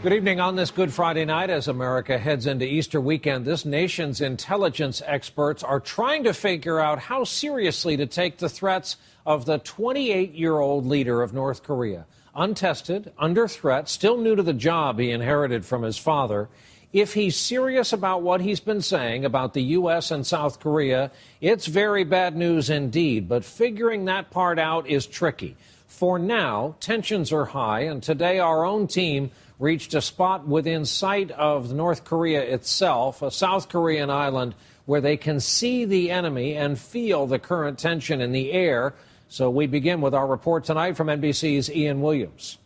Good evening on this Good Friday night. As America heads into Easter weekend, this nation's intelligence experts are trying to figure out how seriously to take the threats of the 28-year-old leader of North Korea. Untested, under threat, still new to the job he inherited from his father. If he's serious about what he's been saying about the U.S. and South Korea, it's very bad news indeed, but figuring that part out is tricky. For now, tensions are high, and today our own team reached a spot within sight of North Korea itself, a South Korean island where they can see the enemy and feel the current tension in the air. So we begin with our report tonight from NBC's Ian Williams.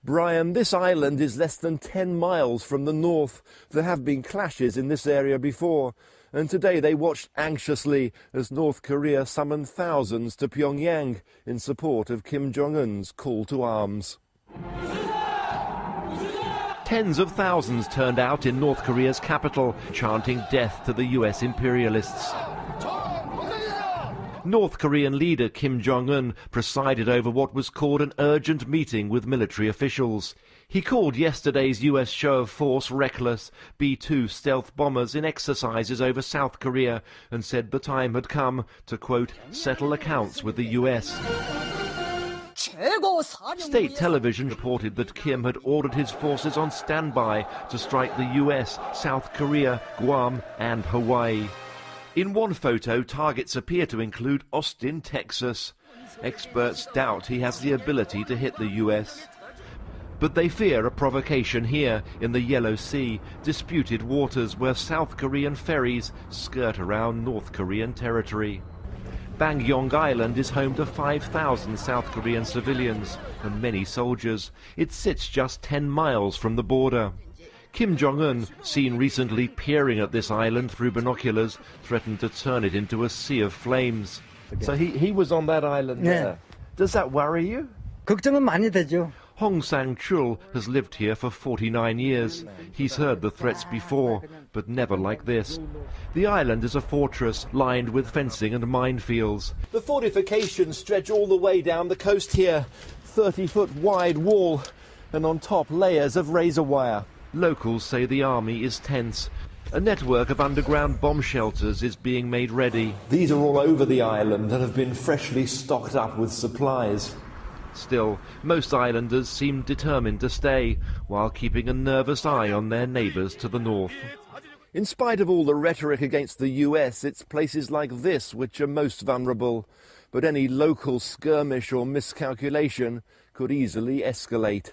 Brian, this island is less than 10 miles from the north. There have been clashes in this area before, and today they watched anxiously as North Korea summoned thousands to Pyongyang in support of Kim Jong-un's call to arms. Tens of thousands turned out in North Korea's capital, chanting death to the US imperialists. North Korean leader Kim Jong-un presided over what was called an urgent meeting with military officials. He called yesterday's US show of force reckless, B-2 stealth bombers in exercises over South Korea, and said the time had come to, quote, settle accounts with the US. State television reported that Kim had ordered his forces on standby to strike the US, South Korea, Guam and Hawaii. In one photo, targets appear to include Austin, Texas. Experts doubt he has the ability to hit the US. But they fear a provocation here in the Yellow Sea, disputed waters where South Korean ferries skirt around North Korean territory. Bangyong Island is home to 5,000 South Korean civilians and many soldiers. It sits just 10 miles from the border. Kim Jong-un, seen recently peering at this island through binoculars, threatened to turn it into a sea of flames. So he was on that island there. Does that worry you? 걱정은 많이 되죠. Hong Sang-chul has lived here for 49 years. He's heard the threats before, but never like this. The island is a fortress lined with fencing and minefields. The fortifications stretch all the way down the coast here. 30-foot wide wall, and on top layers of razor wire. Locals say the army is tense. A network of underground bomb shelters is being made ready. These are all over the island and have been freshly stocked up with supplies. Still, most islanders seem determined to stay, while keeping a nervous eye on their neighbours to the north. In spite of all the rhetoric against the US, it's places like this which are most vulnerable. But any local skirmish or miscalculation could easily escalate.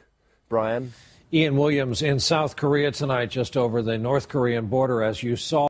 Brian? Ian Williams in South Korea tonight, just over the North Korean border, as you saw.